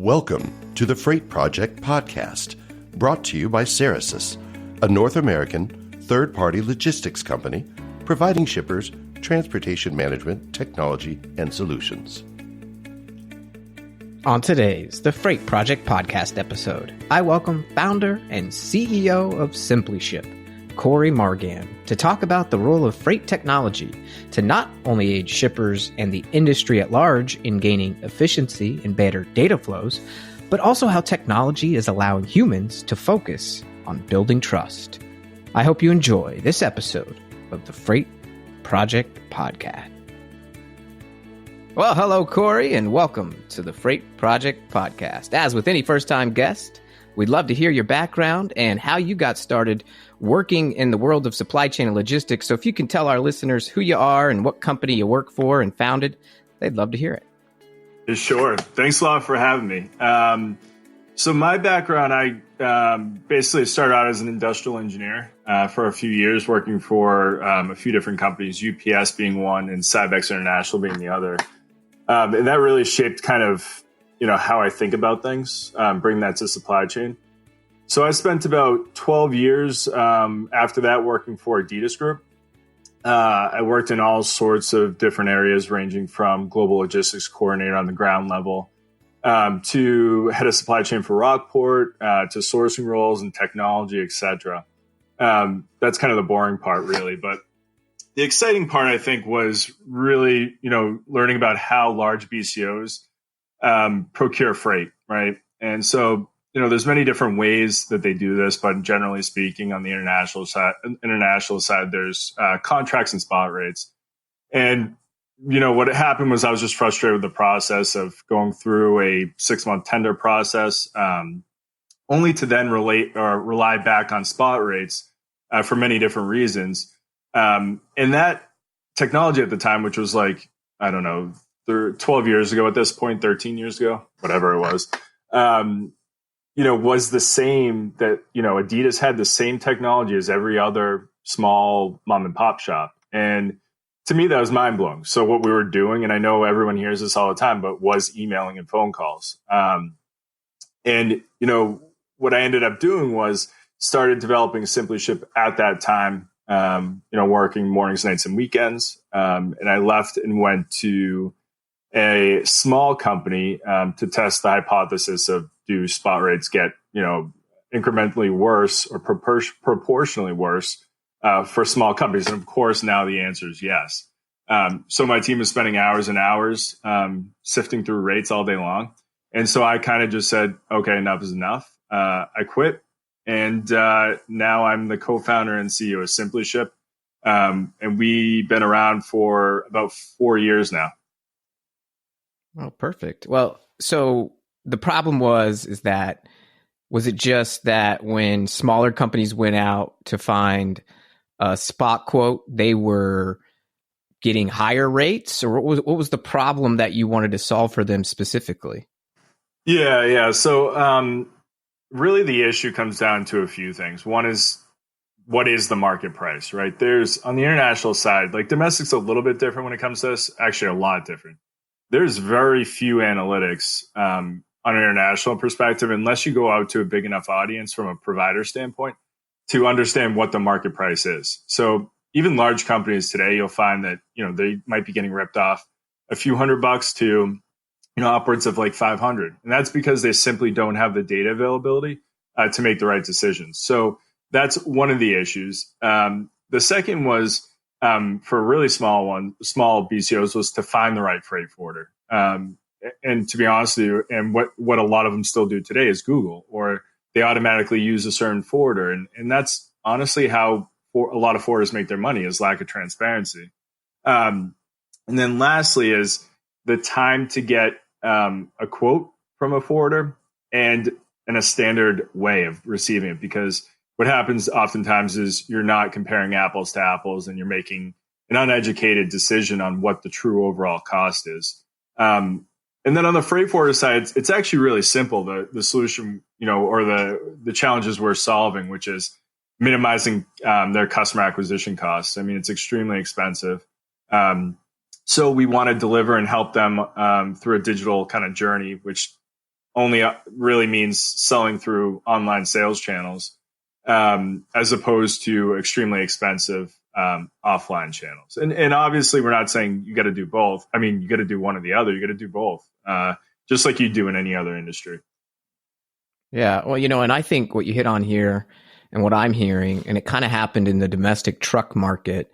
Welcome to the Freight Project podcast, brought to you by Ceresys, a North American third-party logistics company providing shippers transportation management technology and solutions. On today's The Freight Project podcast episode, I welcome founder and CEO of SimpliShip, Cory Margand, to talk about the role of freight technology to not only aid shippers and the industry at large in gaining efficiency and better data flows, but also how technology is allowing humans to focus on building trust. I hope you enjoy this episode of the Freight Project podcast. Well, hello, Cory, and welcome to the Freight Project podcast. As with any first-time guest, we'd love to hear your background and how you got started working in the world of supply chain and logistics. So if you can tell our listeners who you are and what company you work for and founded, they'd love to hear it. Sure. Thanks a lot for having me. So my background, I basically started out as an industrial engineer for a few years, working for a few different companies, UPS being one and Cybex International being the other. And that really shaped kind of, how I think about things, bring that to supply chain. So I spent about 12 years after that working for Adidas Group. I worked in all sorts of different areas, ranging from global logistics coordinator on the ground level to head of supply chain for Rockport, to sourcing roles and technology, etc. That's kind of the boring part, really. But the exciting part, I think, was really, learning about how large BCOs procure freight, right? And so, there's many different ways that they do this, but generally speaking, on the international side, there's contracts and spot rates. And, what happened was I was just frustrated with the process of going through a 6-month tender process, only to then rely back on spot rates for many different reasons. And that technology at the time, which was 12 years ago at this point, 13 years ago, whatever it was, was the same that, Adidas had the same technology as every other small mom and pop shop. And to me, that was mind blowing. So what we were doing, and I know everyone hears this all the time, but was emailing and phone calls. And what I ended up doing was started developing SimpliShip at that time, working mornings, nights, and weekends. And I left and went to a small company to test the hypothesis of, do spot rates get, incrementally worse or proportionally worse for small companies? And of course, now the answer is yes. So my team is spending hours and hours sifting through rates all day long. And so I kind of just said, okay, enough is enough. I quit. And now I'm the co-founder and CEO of SimpliShip. And we've been around for about 4 years now. Oh, perfect. Well, so the problem was it just that when smaller companies went out to find a spot quote, they were getting higher rates, or what was the problem that you wanted to solve for them specifically? Yeah. So really the issue comes down to a few things. One is, what is the market price, right? There's, on the international side, domestic's a little bit different when it comes to this, actually a lot different. There's very few analytics on an international perspective, unless you go out to a big enough audience from a provider standpoint to understand what the market price is. So even large companies today, you'll find that, they might be getting ripped off a few $100 to, upwards of 500. And that's because they simply don't have the data availability to make the right decisions. So that's one of the issues. The second was, for really small BCOs, was to find the right freight forwarder. And to be honest with you, and what a lot of them still do today is Google, or they automatically use a certain forwarder. And that's honestly how a lot of forwarders make their money, is lack of transparency. And then lastly is the time to get a quote from a forwarder and in a standard way of receiving it. Because what happens oftentimes is you're not comparing apples to apples, and you're making an uneducated decision on what the true overall cost is. And then on the freight forwarder side, it's actually really simple. The solution, or the challenges we're solving, which is minimizing their customer acquisition costs. I mean, it's extremely expensive. So we want to deliver and help them through a digital kind of journey, which only really means selling through online sales channels, as opposed to extremely expensive offline channels. And obviously, we're not saying you got to do both. I mean, you got to do one or the other. You got to do both, just like you do in any other industry. Yeah. Well, and I think what you hit on here and what I'm hearing, and it kind of happened in the domestic truck market,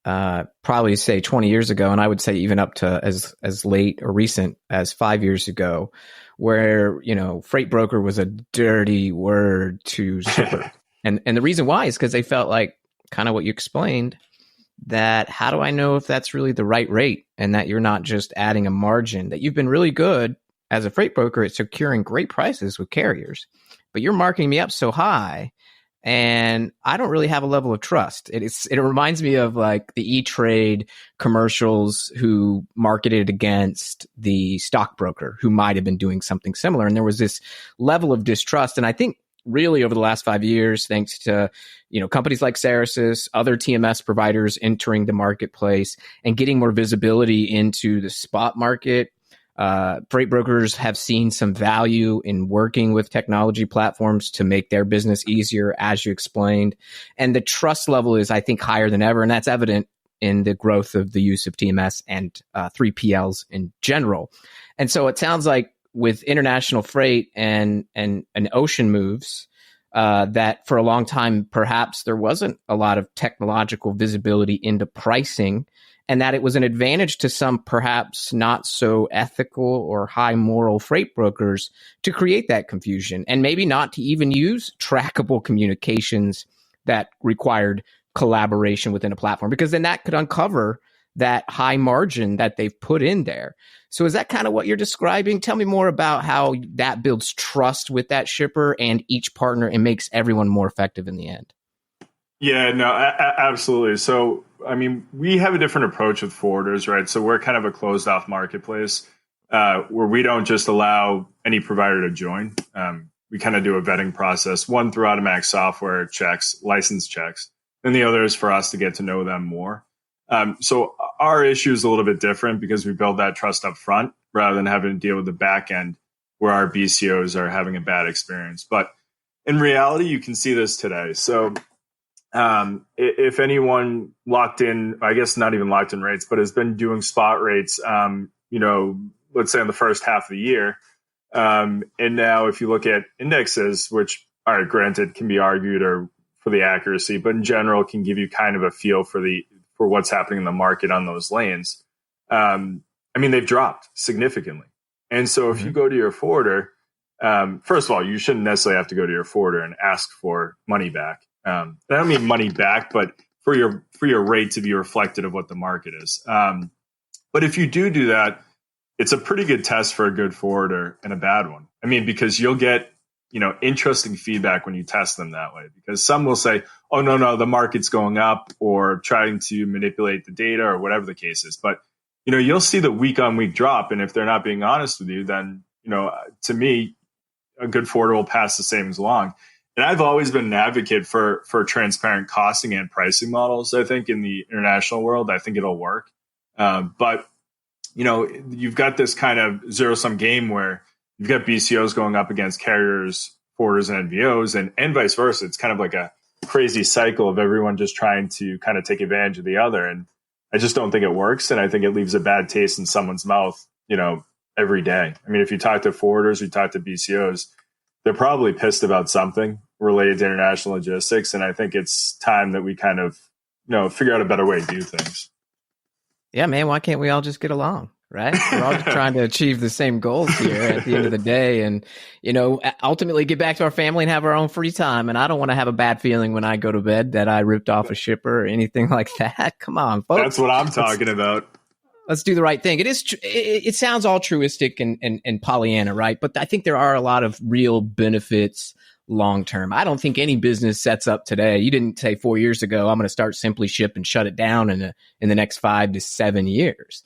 probably say 20 years ago. And I would say even up to as late or recent as 5 years ago, where, freight broker was a dirty word to shipper. And the reason why is because they felt like kind of what you explained, that how do I know if that's really the right rate and that you're not just adding a margin, that you've been really good as a freight broker at securing great prices with carriers, but you're marking me up so high and I don't really have a level of trust. It reminds me of like the E-Trade commercials who marketed against the stockbroker who might have been doing something similar. And there was this level of distrust. And I think really over the last 5 years, thanks to, companies like Ceresys, other TMS providers entering the marketplace and getting more visibility into the spot market, freight brokers have seen some value in working with technology platforms to make their business easier, as you explained. And the trust level is, I think, higher than ever. And that's evident in the growth of the use of TMS and 3PLs in general. And so it sounds like with international freight and ocean moves, that for a long time, perhaps there wasn't a lot of technological visibility into pricing, and that it was an advantage to some perhaps not so ethical or high moral freight brokers to create that confusion and maybe not to even use trackable communications that required collaboration within a platform, because then that could uncover that high margin that they've put in there. So is that kind of what you're describing? Tell me more about how that builds trust with that shipper and each partner and makes everyone more effective in the end. Yeah, no, absolutely. So, I mean, we have a different approach with forwarders, right? So we're kind of a closed off marketplace where we don't just allow any provider to join. We kind of do a vetting process, one through automatic software checks, license checks, and the other is for us to get to know them more. So our issue is a little bit different because we build that trust up front rather than having to deal with the back end where our BCOs are having a bad experience. But in reality, you can see this today. So if anyone locked in, I guess not even locked in rates, but has been doing spot rates, let's say in the first half of the year. And now if you look at indexes, which are granted can be argued or for the accuracy, but in general can give you kind of a feel for what's happening in the market on those lanes. They've dropped significantly. And so if you go to your forwarder, first of all, you shouldn't necessarily have to go to your forwarder and ask for money back. I don't mean money back, but for your rate to be reflected of what the market is. But if you do that, it's a pretty good test for a good forwarder and a bad one. I mean, because you'll get, interesting feedback when you test them that way, because some will say, oh, no, the market's going up, or trying to manipulate the data or whatever the case is. But, you'll see the week on week drop. And if they're not being honest with you, then, to me, a good forwarder will pass the savings along. And I've always been an advocate for transparent costing and pricing models. I think in the international world, I think it'll work. But, you've got this kind of zero-sum game where you've got BCOs going up against carriers, forwarders, and NVOs, and vice versa. It's kind of like a crazy cycle of everyone just trying to kind of take advantage of the other. And I just don't think it works. And I think it leaves a bad taste in someone's mouth, every day. I mean, if you talk to forwarders, you talk to BCOs, they're probably pissed about something related to international logistics. And I think it's time that we kind of, figure out a better way to do things. Yeah, man, why can't we all just get along, right? We're all just trying to achieve the same goals here at the end of the day and, ultimately get back to our family and have our own free time. And I don't want to have a bad feeling when I go to bed that I ripped off a shipper or anything like that. Come on, folks. That's what I'm talking about. Let's do the right thing. It sounds altruistic and Pollyanna, right? But I think there are a lot of real benefits long term. I don't think any business sets up today. You didn't say 4 years ago, I'm going to start SimpliShip and shut it down in the next 5 to 7 years.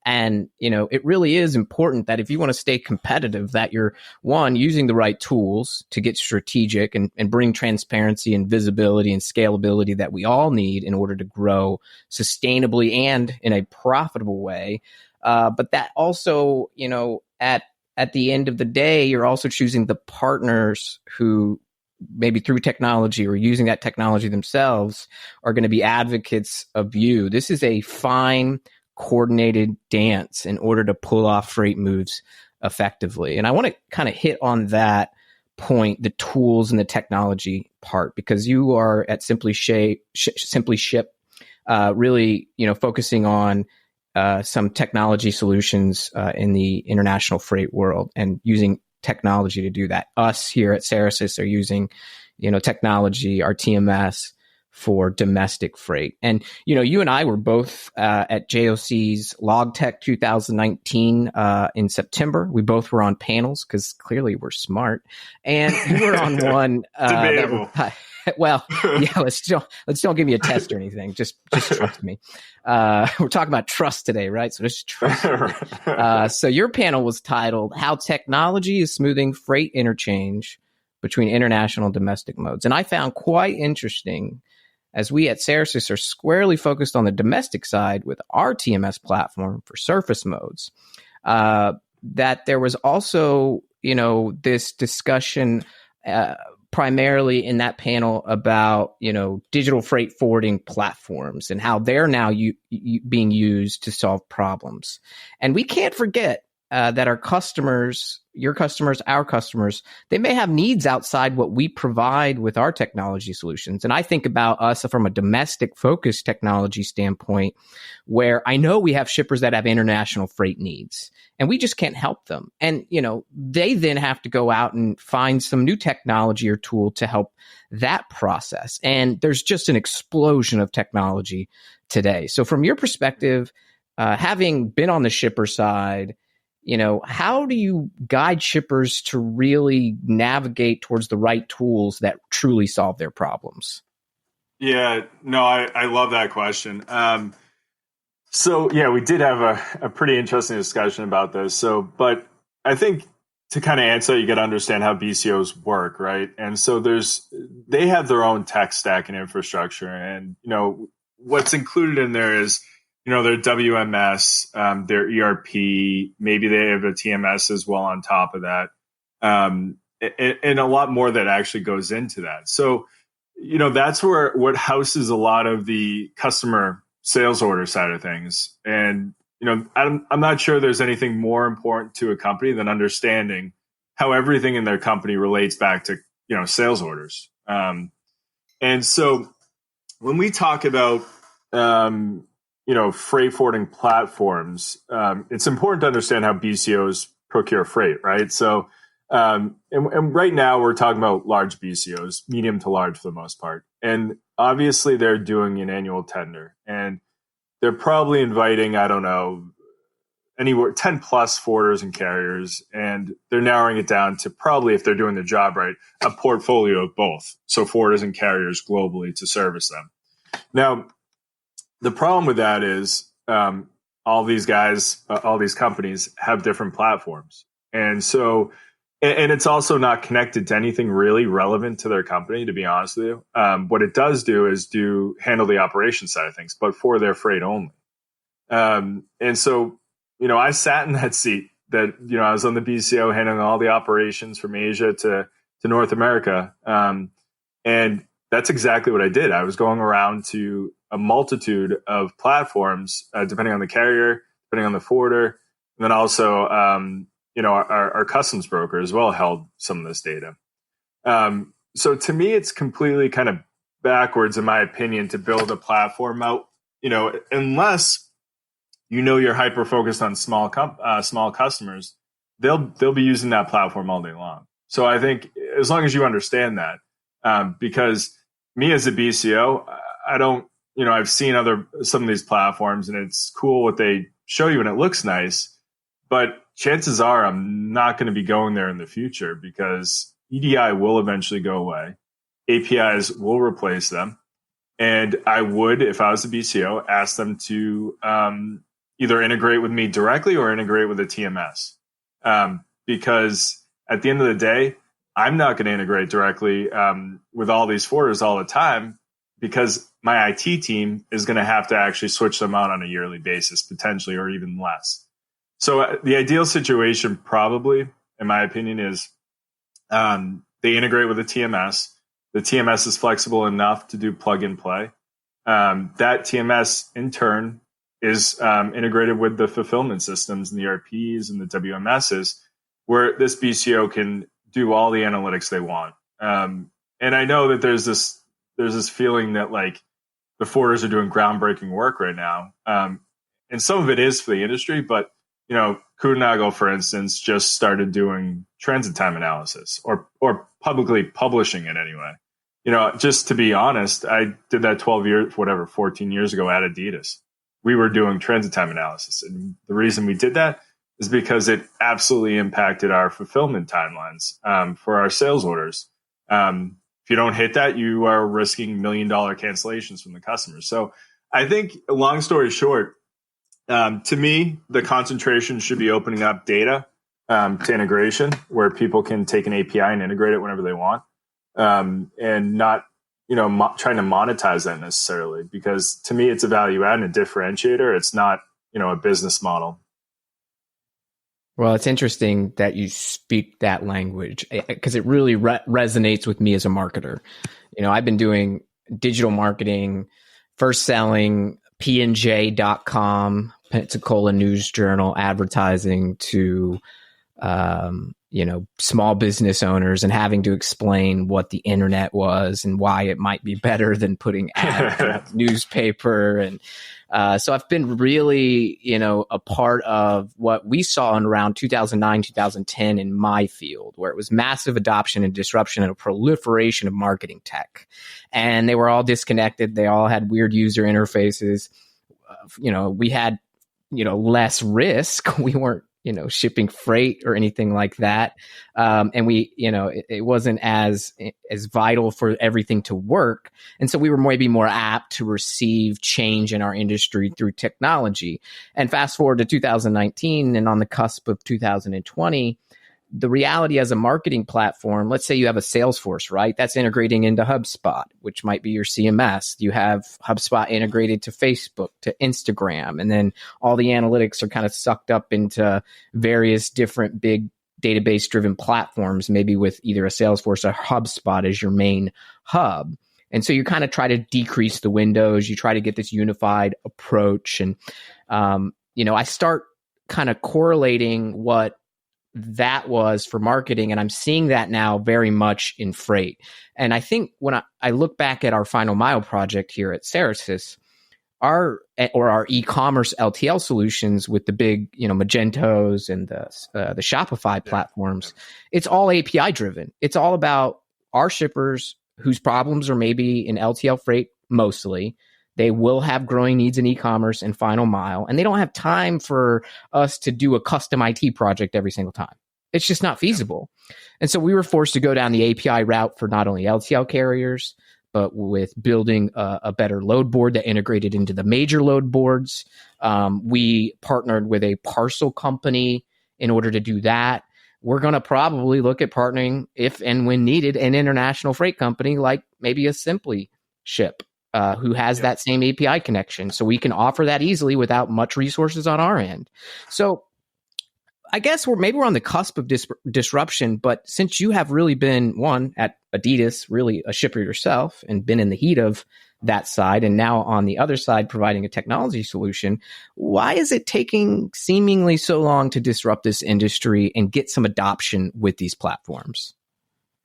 And, it really is important that if you want to stay competitive, that you're, one, using the right tools to get strategic and bring transparency and visibility and scalability that we all need in order to grow sustainably and in a profitable way. But that also, at at the end of the day, you're also choosing the partners who maybe through technology or using that technology themselves are going to be advocates of you. This is a fine, coordinated dance in order to pull off freight moves effectively. And I want to kind of hit on that point, the tools and the technology part, because you are at SimpliShip, really, focusing on some technology solutions in the international freight world and using technology to do that. Us here at Ceresys are using, technology, our TMS for domestic freight. And, you and I were both at JOC's LogTech 2019 in September. We both were on panels because clearly we're smart. And you were on one. Debatable. Well, yeah, let's don't give me a test or anything. Just trust me. We're talking about trust today, right? So just trust. So your panel was titled "How Technology is Smoothing Freight Interchange Between International and Domestic Modes." And I found quite interesting, as we at Ceresys are squarely focused on the domestic side with our TMS platform for surface modes, that there was also, this discussion primarily in that panel about, digital freight forwarding platforms and how they're now being used to solve problems. And we can't forget that our customers, your customers, our customers, they may have needs outside what we provide with our technology solutions. And I think about us from a domestic focused technology standpoint, where I know we have shippers that have international freight needs and we just can't help them. And, they then have to go out and find some new technology or tool to help that process. And there's just an explosion of technology today. So from your perspective, having been on the shipper side, how do you guide shippers to really navigate towards the right tools that truly solve their problems? Yeah, no, I love that question. So yeah, we did have a pretty interesting discussion about this. But I think to kind of answer, you got to understand how BCOs work, right? And so they have their own tech stack and infrastructure, and what's included in there is their WMS, their ERP, maybe they have a TMS as well on top of that, and a lot more that actually goes into that. So, that's what houses a lot of the customer sales order side of things. And, I'm not sure there's anything more important to a company than understanding how everything in their company relates back to, sales orders. And so when we talk about, freight forwarding platforms, it's important to understand how BCOs procure freight, right? So, and right now we're talking about large BCOs, medium to large for the most part. And obviously they're doing an annual tender and they're probably inviting, I don't know, anywhere 10 plus forwarders and carriers. And they're narrowing it down to probably, if they're doing their job right, a portfolio of both. So forwarders and carriers globally to service them. Now, the problem with that is all these guys, all these companies have different platforms. And so, and it's also not connected to anything really relevant to their company, to be honest with you. What it does do is handle the operation side of things, but for their freight only. And so, I sat in that seat that, I was on the BCO handling all the operations from Asia to North America. And that's exactly what I did. I was going around to a multitude of platforms, depending on the carrier, depending on the forwarder, and then also, our customs broker as well held some of this data. So to me, it's completely kind of backwards, in my opinion, to build a platform out, unless you're hyper focused on small customers, they'll be using that platform all day long. So I think as long as you understand that, because me as a BCO, I don't, I've seen some of these platforms and it's cool what they show you and it looks nice, but chances are I'm not going to be going there in the future because EDI will eventually go away. APIs will replace them. And I would, if I was a BCO, ask them to either integrate with me directly or integrate with a TMS. Because at the end of the day, I'm not going to integrate directly with all these forwarders all the time because my IT team is going to have to actually switch them out on a yearly basis, potentially, or even less. So the ideal situation, probably, in my opinion, is they integrate with a TMS. The TMS is flexible enough to do plug and play. That TMS, in turn, is integrated with the fulfillment systems and the ERPs and the WMSs, where this BCO can do all the analytics they want. And I know that there's this feeling that like the forwarders are doing groundbreaking work right now, and some of it is for the industry. But Kuehne+Nagel, for instance, just started doing transit time analysis, or publicly publishing it anyway. Just to be honest, I did that 14 years ago at Adidas. We were doing transit time analysis. And the reason we did that is because it absolutely impacted our fulfillment timelines for our sales orders. If you don't hit that, you are risking $1 million cancellations from the customers. So I think, long story short, to me, the concentration should be opening up data to integration, where people can take an API and integrate it whenever they want, and not trying to monetize that necessarily, because to me it's a value add and a differentiator. It's not a business model. Well, it's interesting that you speak that language, because it really resonates with me as a marketer. I've been doing digital marketing, first selling PNJ.com, Pensacola News Journal advertising to small business owners, and having to explain what the internet was and why it might be better than putting ads in a newspaper. And so I've been really, a part of what we saw in around 2009, 2010 in my field, where it was massive adoption and disruption and a proliferation of marketing tech. And they were all disconnected. They all had weird user interfaces. We had, less risk. We weren't, shipping freight or anything like that. And we, it wasn't as vital for everything to work. And so we were maybe more apt to receive change in our industry through technology. And fast forward to 2019 and on the cusp of 2020, the reality as a marketing platform, let's say you have a Salesforce, right? That's integrating into HubSpot, which might be your CMS. You have HubSpot integrated to Facebook, to Instagram, and then all the analytics are kind of sucked up into various different big database-driven platforms, maybe with either a Salesforce or HubSpot as your main hub. And so you kind of try to decrease the windows. You try to get this unified approach. And, I start kind of correlating what that was for marketing. And I'm seeing that now very much in freight. And I think when I look back at our final mile project here at Ceresys, our e-commerce LTL solutions with the big, Magentos and the Shopify platforms, it's all API driven. It's all about our shippers whose problems are maybe in LTL freight mostly. They will have growing needs in e-commerce and final mile, and they don't have time for us to do a custom IT project every single time. It's just not feasible. And so we were forced to go down the API route for not only LTL carriers, but with building a better load board that integrated into the major load boards. We partnered with a parcel company in order to do that. We're going to probably look at partnering, if and when needed, an international freight company like maybe a SimpliShip, who has that same API connection. So we can offer that easily without much resources on our end. So I guess we're on the cusp of disruption, but since you have really been at Adidas, really a shipper yourself, and been in the heat of that side, and now on the other side providing a technology solution, why is it taking seemingly so long to disrupt this industry and get some adoption with these platforms?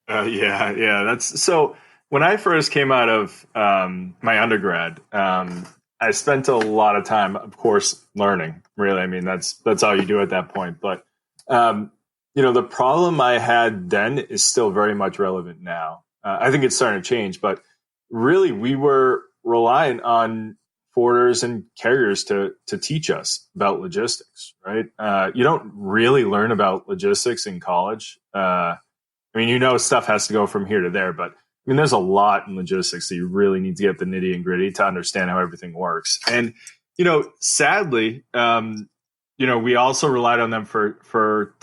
That's so. When I first came out of my undergrad, I spent a lot of time, of course, learning. Really, I mean, that's all you do at that point. But the problem I had then is still very much relevant now. I think it's starting to change, but really, we were reliant on forwarders and carriers to teach us about logistics. Right? You don't really learn about logistics in college. Stuff has to go from here to there, but there's a lot in logistics that you really need to get the nitty and gritty to understand how everything works. And, sadly, we also relied on them for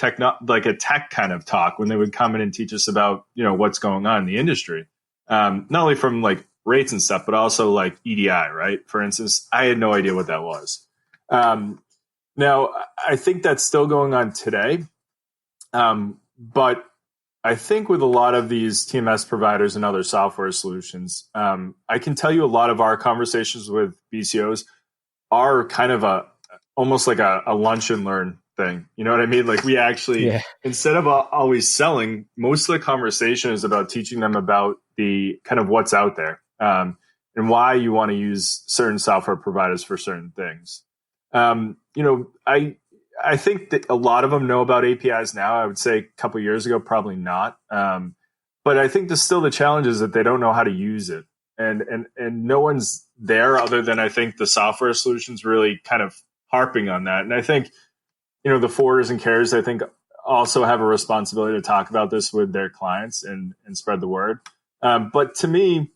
like a tech kind of talk when they would come in and teach us about, what's going on in the industry. Not only from like rates and stuff, but also like EDI, right? For instance, I had no idea what that was. Now, I think that's still going on today. But I think with a lot of these TMS providers and other software solutions, I can tell you a lot of our conversations with BCOs are kind of almost like a lunch and learn thing. You know what I mean? Like we actually, instead of always selling, most of the conversation is about teaching them about the kind of what's out there, and why you want to use certain software providers for certain things. I think that a lot of them know about APIs now. I would say a couple of years ago, probably not. But I think still the challenge is that they don't know how to use it. And no one's there other than I think the software solutions really kind of harping on that. And I think, the forwarders and carriers, I think also have a responsibility to talk about this with their clients and spread the word. But to me,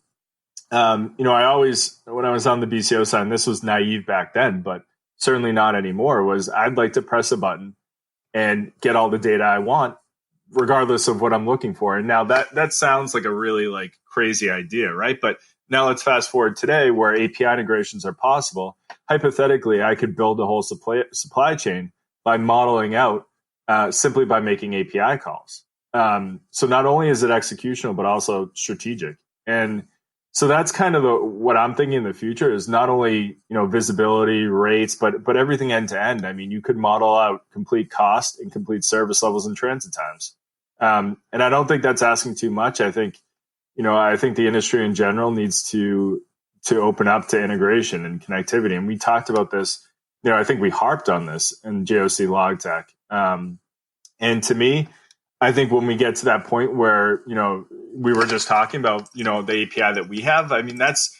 I always, when I was on the BCO side, and this was naive back then, but certainly not anymore, was I'd like to press a button and get all the data I want, regardless of what I'm looking for. And now that sounds like a really like crazy idea, right? But now let's fast forward today where API integrations are possible. Hypothetically, I could build a whole supply chain by modeling out simply by making API calls. So not only is it executional, but also strategic. And so that's kind of what I'm thinking in the future is not only, visibility, rates, but everything end to end. I mean, you could model out complete cost and complete service levels and transit times. And I don't think that's asking too much. I think the industry in general needs to open up to integration and connectivity. And we talked about this, I think we harped on this in JOC LogTech. And to me, I think when we get to that point where, we were just talking about, the API that we have, I mean, that's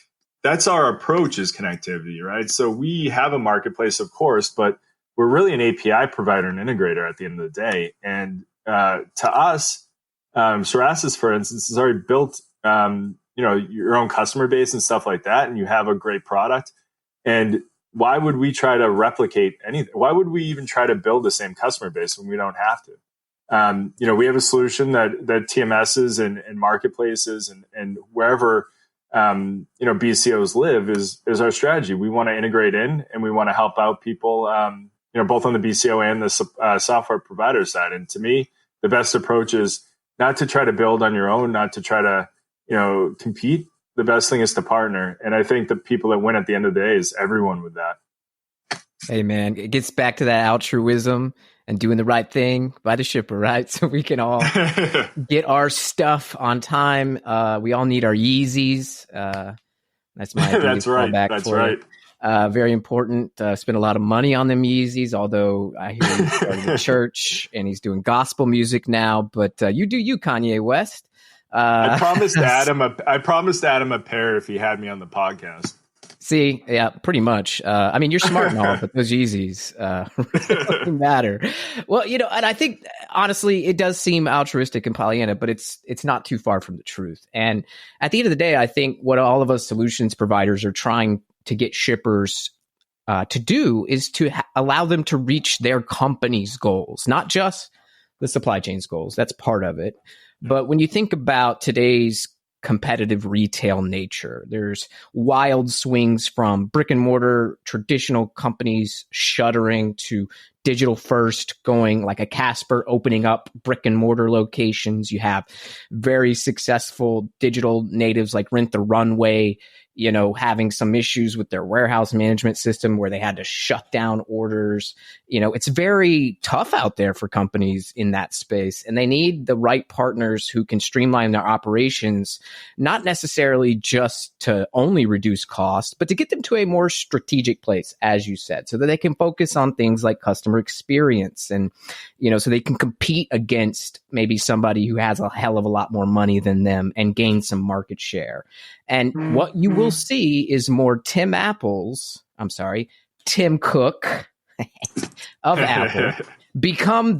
our approach is connectivity, right? So we have a marketplace, of course, but we're really an API provider and integrator at the end of the day. And to us, Cerasis, for instance, has already built, your own customer base and stuff like that. And you have a great product. And why would we try to replicate anything? Why would we even try to build the same customer base when we don't have to? We have a solution that TMSs and marketplaces and wherever, BCOs live is our strategy. We want to integrate in and we want to help out people, both on the BCO and the software provider side. And to me, the best approach is not to try to build on your own, not to try to, compete. The best thing is to partner. And I think the people that win at the end of the day is everyone with that. Hey, man, it gets back to that altruism and doing the right thing by the shipper, right? So we can all get our stuff on time. We all need our Yeezys. That's my That's right. That's right. Very important. Spent a lot of money on them Yeezys, although I hear he's starting a church and he's doing gospel music now. But you do you, Kanye West. I promised Adam a pair if he had me on the podcast. See, yeah, pretty much. I mean, you're smart and all, but those Yeezys really matter. Well, and I think, honestly, it does seem altruistic and Pollyanna, but it's not too far from the truth. And at the end of the day, I think what all of us solutions providers are trying to get shippers to do is to allow them to reach their company's goals, not just the supply chain's goals. That's part of it. But when you think about today's competitive retail nature, there's wild swings from brick and mortar traditional companies shuttering to digital first, going like a Casper opening up brick and mortar locations. You have very successful digital natives like Rent the Runway, having some issues with their warehouse management system where they had to shut down orders. It's very tough out there for companies in that space, and they need the right partners who can streamline their operations, not necessarily just to only reduce costs, but to get them to a more strategic place, as you said, so that they can focus on things like customer experience and, so they can compete against maybe somebody who has a hell of a lot more money than them and gain some market share. And what you will see is more Tim Cook of Apple become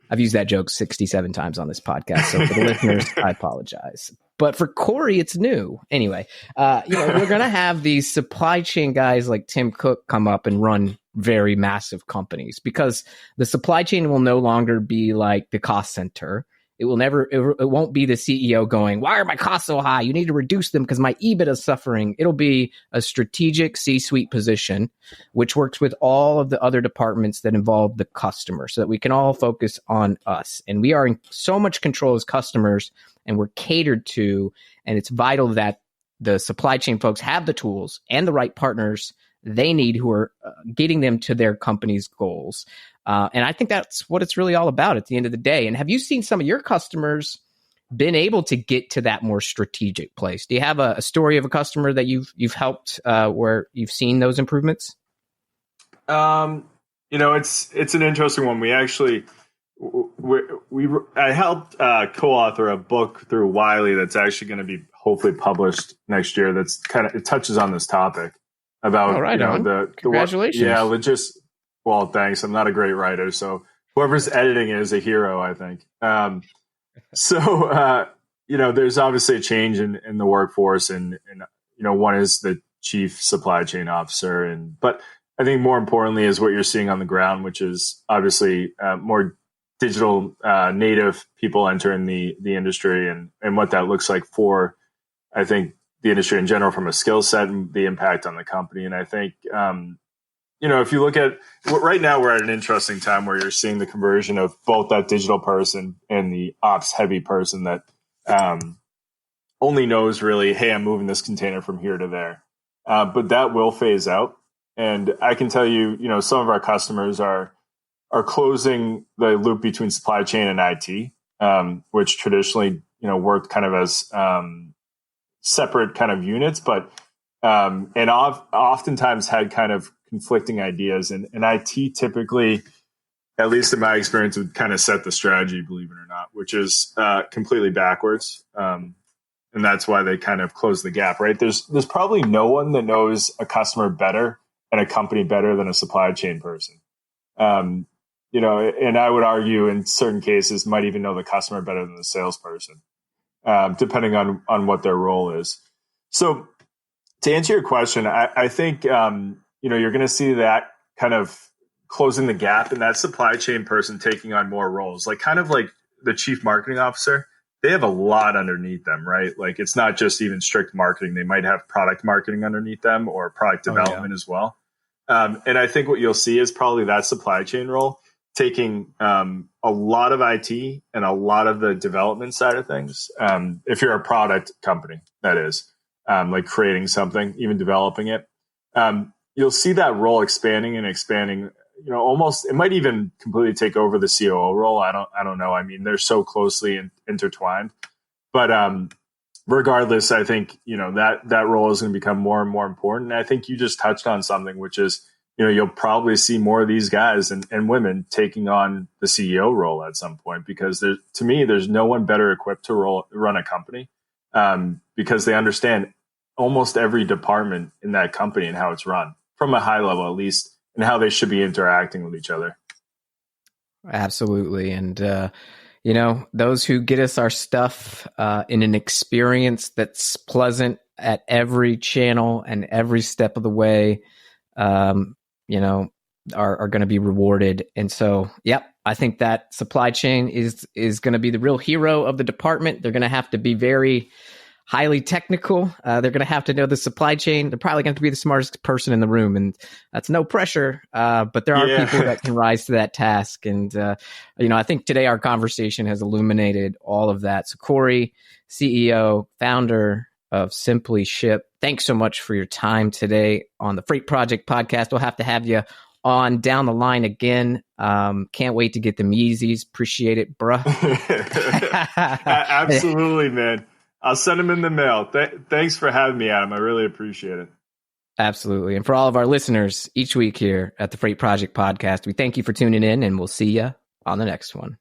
I've used that joke 67 times on this podcast. So for the listeners, I apologize. But for Cory, it's new. Anyway, we're going to have these supply chain guys like Tim Cook come up and run very massive companies because the supply chain will no longer be like the cost center. It won't be the CEO going, why are my costs so high? You need to reduce them because my EBIT is suffering. It'll be a strategic C-suite position, which works with all of the other departments that involve the customer so that we can all focus on us. And we are in so much control as customers, and we're catered to, and it's vital that the supply chain folks have the tools and the right partners they need who are getting them to their company's goals. And I think that's what it's really all about at the end of the day. And have you seen some of your customers been able to get to that more strategic place? Do you have a story of a customer that you've helped where you've seen those improvements? It's an interesting one. We actually I helped co-author a book through Wiley that's actually going to be hopefully published next year. That's it touches on this topic about congratulations. Well, thanks. I'm not a great writer, so whoever's editing it is a hero, I think. There's obviously a change in the workforce, and one is the chief supply chain officer, but I think more importantly is what you're seeing on the ground, which is obviously more digital native people entering the industry, and what that looks like for, I think, the industry in general from a skill set and the impact on the company. And I think, if you look at right now, we're at an interesting time where you're seeing the conversion of both that digital person and the ops heavy person that only knows really, hey, I'm moving this container from here to there. But that will phase out. And I can tell you, some of our customers are closing the loop between supply chain and IT, which traditionally, worked kind of as separate kind of units, but oftentimes had kind of conflicting ideas. And IT typically, at least in my experience, would kind of set the strategy, believe it or not, which is completely backwards. And that's why they kind of close the gap, right? There's probably no one that knows a customer better and a company better than a supply chain person. And I would argue in certain cases might even know the customer better than the salesperson, depending on what their role is. So to answer your question, I think, you're going to see that kind of closing the gap, and that supply chain person taking on more roles, like the chief marketing officer. They have a lot underneath them, right? Like it's not just even strict marketing. They might have product marketing underneath them or product development as well. And I think what you'll see is probably that supply chain role taking a lot of IT and a lot of the development side of things. If you're a product company, that is, like creating something, even developing it, you'll see that role expanding. Almost, it might even completely take over the COO role. I don't know. I mean, they're so closely intertwined, but regardless, I think, that role is going to become more and more important. And I think you just touched on something, which is, you'll probably see more of these guys and women taking on the CEO role at some point, because to me, there's no one better equipped to run a company, because they understand almost every department in that company and how it's run from a high level, at least, and how they should be interacting with each other. Absolutely. And, those who get us our stuff in an experience that's pleasant at every channel and every step of the way, are going to be rewarded. And so, I think that supply chain is going to be the real hero of the department. They're going to have to be very highly technical. They're going to have to know the supply chain. They're probably going to be the smartest person in the room, and that's no pressure. But there are people that can rise to that task. And, I think today our conversation has illuminated all of that. So Cory, CEO, founder of SimpliShip, thanks so much for your time today on the Freight Project podcast. We'll have to have you on down the line again. Can't wait to get them Yeezys. Appreciate it, bruh. Absolutely, man. I'll send them in the mail. Thanks for having me, Adam. I really appreciate it. Absolutely. And for all of our listeners each week here at the Freight Project podcast, we thank you for tuning in, and we'll see you on the next one.